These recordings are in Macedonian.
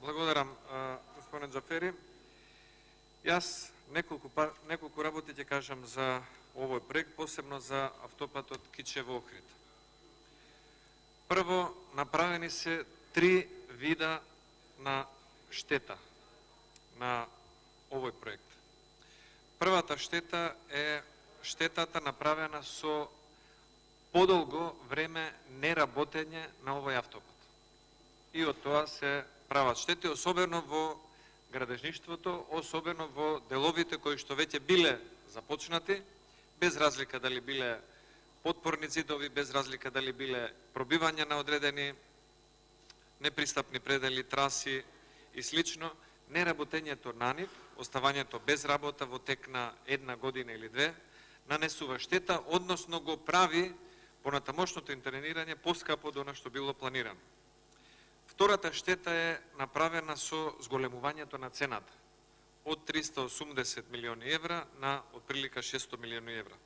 Благодарам, господин Джафери. Јас неколку работи ќе кажам за овој проект, посебно за автопатот Кичево-Охрид. Прво, направени се 3 вида на штета на овој проект. Првата штета е штетата направена со подолго време неработење на овој автопат. И од тоа се прават штети, особено во градежништвото, особено во деловите кои што веќе биле започнати, без разлика дали биле подпорни зидови, без разлика дали биле пробивање на одредени непристапни предели, траси и слично, неработењето на нив, оставањето без работа во тек на 1 година или 2, нанесува штета, односно го прави понатамошното интервенирање поскапо од она што било планирано. Втората штета е направена со зголемувањето на цената од 380 милиони евра на отприлика 600 милиони евра.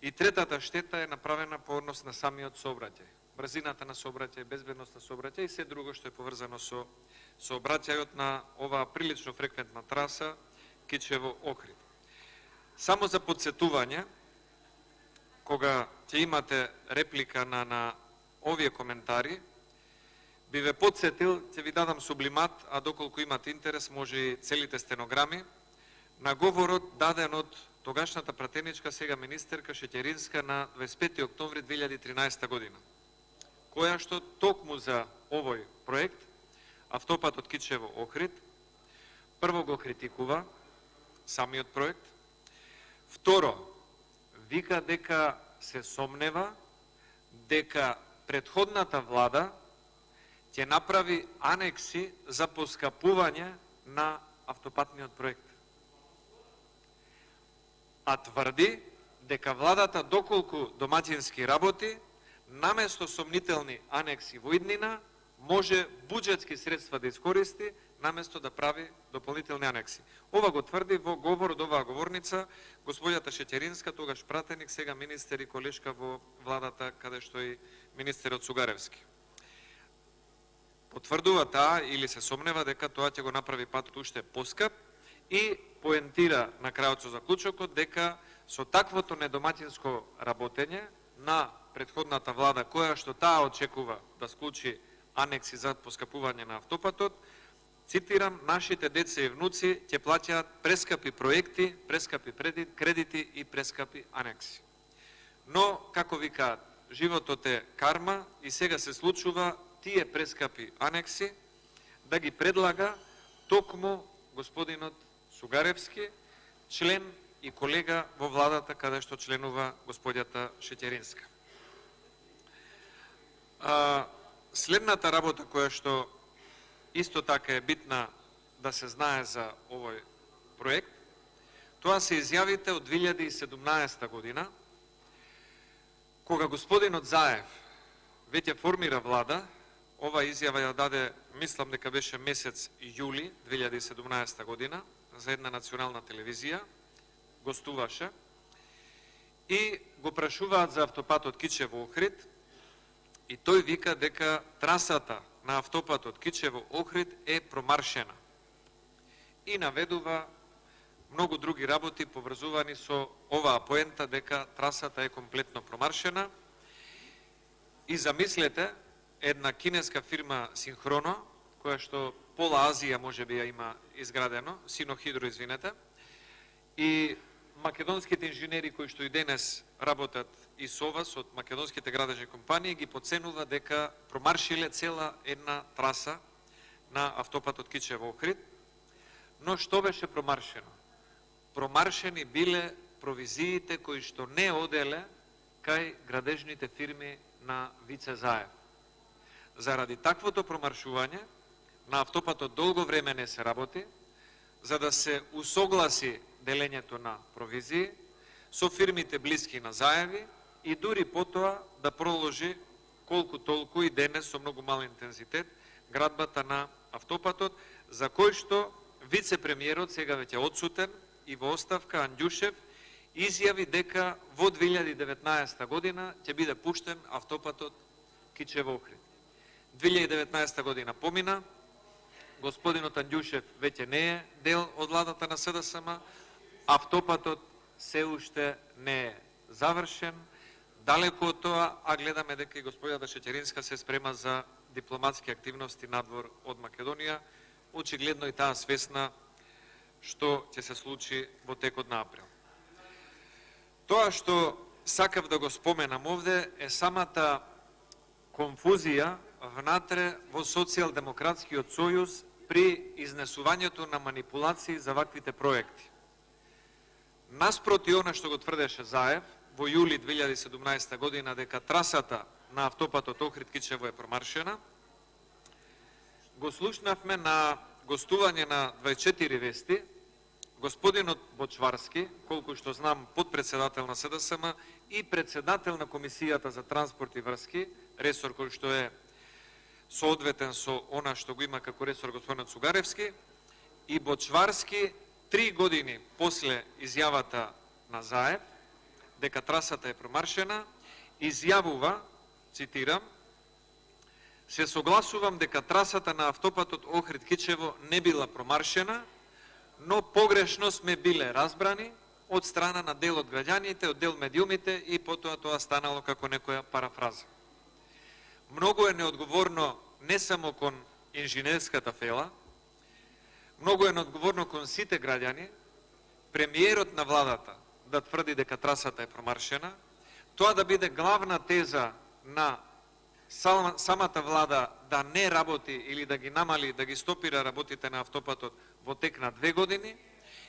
И третата штета е направена по однос на самиот сообраќај, брзината на сообраќај, безбедност на сообраќај и се друго што е поврзано со сообраќајот на оваа прилично фреквентна траса Кичево-Охрид. Само за подсетување, кога ќе имате реплика на овие коментари, би ве подсетил, ќе ви дадам сублимат, а доколку имате интерес, може и целите стенограми, на говорот даден од тогашната пратеничка, сега министерка Шеќеринска на 25. октомври 2013 година, која што токму за овој проект, автопатот Кичево-Охрид, прво го критикува самиот проект, второ, вика дека се сомнева дека претходната влада ќе направи анекси за поскапување на автопатниот проект. А тврди дека владата доколку домаќински работи, наместо сомнителни анекси во иднина, може буџетски средства да искористи, наместо да прави дополнителни анекси. Ова го тврди во говор од оваа говорница господјата Шеќеринска, тогаш пратеник, сега министер и колешка во владата, каде што и министерот Сугаревски. Потврдува таа или се сомнева дека тоа ќе го направи патот уште поскап и поентира на крајот со заклучокот дека со таквото недомаќинско работење на претходната влада, која што таа очекува да склучи анекси за поскапување на автопатот, цитирам, нашите деца и внуци ќе плаќаат прескапи проекти, прескапи кредити и прескапи анекси. Но, како викаат, животот е карма и сега се случува тие прескапи анекси да ги предлага токму господинот Сугаревски, член и колега во владата каде што членува господјата Шеќеринска. Следната работа која што исто така е битна да се знае за овој проект, тоа се изјавите од 2017 година, кога господинот Заев веќе формира влада. Ова изјава ја даде, мислам дека беше месец јули 2017 година, за една национална телевизија, гостуваше, и го прашуваат за автопатот Кичево-Охрид, и тој вика дека трасата на автопатот Кичево-Охрид е промаршена. И наведува многу други работи поврзувани со оваа поента дека трасата е комплетно промаршена. И замислете, една кинеска фирма Синхроно, која што пола Азија може би ја има изградено, Синохидро, извинете, и македонските инженери кои што и денес работат и со вас од македонските градежни компании ги поценува дека промаршиле цела една траса на автопатот Кичево-Охрид. Но што беше промаршено? Промаршени биле провизиите кои што не оделе кај градежните фирми на Вице Заев. Заради таквото промаршување, на автопатот долго време не се работи, за да се усогласи делењето на провизии со фирмите блиски на Заеви и дури потоа да проложи колку толку и денес со многу мал интензитет градбата на автопатот, за кој што вице-премиерот, сега веќе одсутен и во оставка, Андјушев, изјави дека во 2019 година ќе биде пуштен автопатот Кичево-Охрид. 2019 година помина, господинот Анѓушев веќе не е дел од владата на СДСМ, автопатот се уште не е завршен, далеко од тоа, а гледаме дека и господјата Шеќеринска се спрема за дипломатски активности надвор од Македонија, очигледно и таа свесна што ќе се случи во текот на април. Тоа што сакав да го споменам овде е самата конфузија внатре во Социјалдемократскиот сојуз при изнесувањето на манипулации за ваквите проекти. Наспроти она што го тврдеше Заев во јули 2017 година дека трасата на автопатот Охрид-Кичево е промаршена, го слушнавме на гостување на 24 вести господинот Бочварски, колку што знам подпредседател на СДСМ и председател на Комисијата за транспорт и врски, ресор кој што е соодветен со она што го има како ресор господинот Сугаревски, и Бочварски 3 години после изјавата на Заев дека трасата е промаршена, изјавува, цитирам: се согласувам дека трасата на автопатот Охрид-Кичево не била промаршена, но погрешно сме биле разбрани од страна на дел од граѓаните, од дел медиумите и потоа тоа станало како некоја парафраза. Многу е неодговорно не само кон инженерската фела, многу е неодговорно кон сите граѓани, премиерот на владата да тврди дека трасата е промаршена, тоа да биде главна теза на самата влада да не работи или да ги намали, да ги стопира работите на автопатот во тек на 2 години,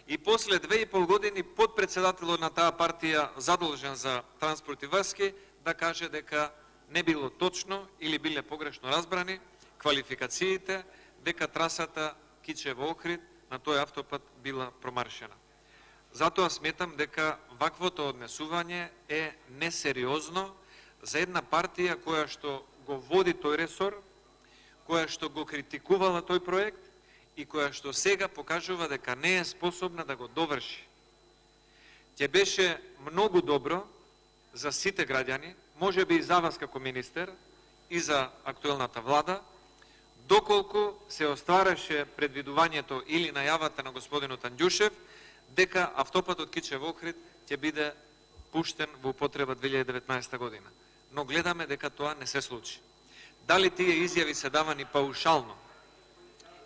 и после 2,5 години подпредседателот на таа партија задолжен за транспорт и врски да каже дека не било точно или биле погрешно разбрани квалификациите дека трасата Кичево-Охрид на тој автопат била промаршена. Затоа сметам дека ваквото однесување е несериозно за една партија која што го води тој ресор, која што го критикувала тој проект и која што сега покажува дека не е способна да го доврши. Ќе беше многу добро за сите граѓани, можеби и за вас како министер и за актуелната влада, доколку се оствараше предвидувањето или најавата на господинот Анѓушев дека автопатот Кичево-Охрид ќе биде пуштен во употреба 2019 година. Но гледаме дека тоа не се случи. Дали тие изјави се давани паушално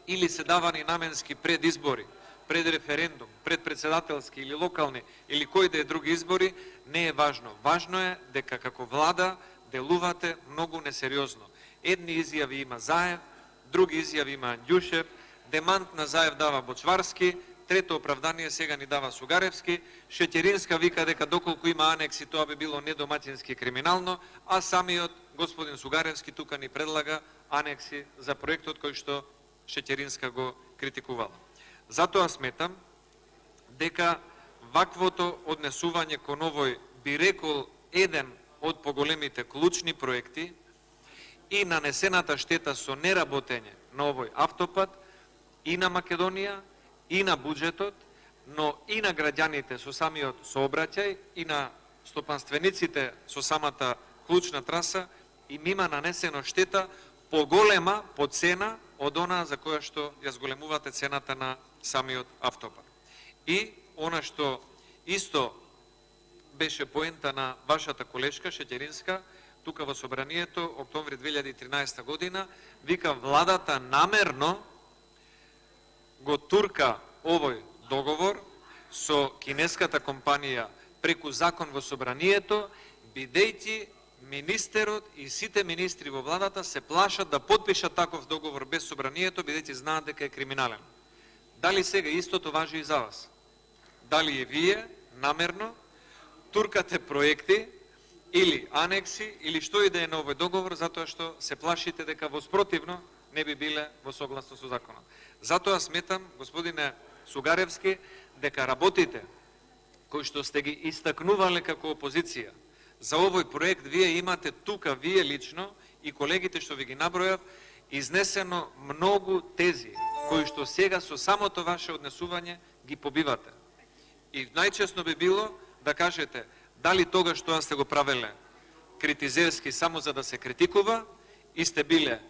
или се давани наменски пред избори, пред референдум, пред председателски или локални или кои да е други избори, не е важно. Важно е дека како влада делувате многу несериозно. Едни изјави има Заев, други изјави има Анѓушев, демант на Заев дава Бочварски, трето оправдание сега ни дава Сугаревски, Шеќеринска вика дека доколку има анекси тоа би било недомаќински криминално, а самиот господин Сугаревски тука ни предлага анекси за проектот кој што Шеќеринска го критикувала. Затоа сметам дека ваквото однесување кон овој, би рекол, еден од поголемите клучни проекти и нанесената штета со неработење на овој автопат и на Македонија, и на буџетот, но и на граѓаните со самиот сообраќај, и на стопанствениците со самата клучна траса, им има нанесено штета поголема по цена од она за која што ја зголемувате цената на самиот автопат. И она што исто беше поента на вашата колешка Шеќеринска, тука во собранието, октомври 2013 година, вика владата намерно го турка овој договор со кинеската компанија преку закон во собранието, бидејќи министерот и сите министри во владата се плашат да подпишат таков договор без собранието, бидејќи знаат дека е криминален. Дали сега истото важи и за вас? Дали и вие намерно туркате проекти или анекси или што и да е на овој договор, затоа што се плашите дека воспротивно не би биле во согласно со законот? Затоа сметам, господине Сугаревски, дека работите кои што сте ги истакнувале како опозиција за овој проект, вие имате тука, вие лично и колегите што ви ги набројав, изнесено многу тези кои што сега со самото ваше однесување ги побивате. И најчесно би било да кажете дали тогаш тоа сте го правеле критизерски само за да се критикува и сте биле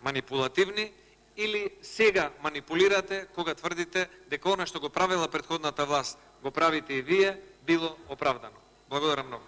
манипулативни, или сега манипулирате кога тврдите дека она што го правила претходната власт го правите и вие, било оправдано. Благодарам многу.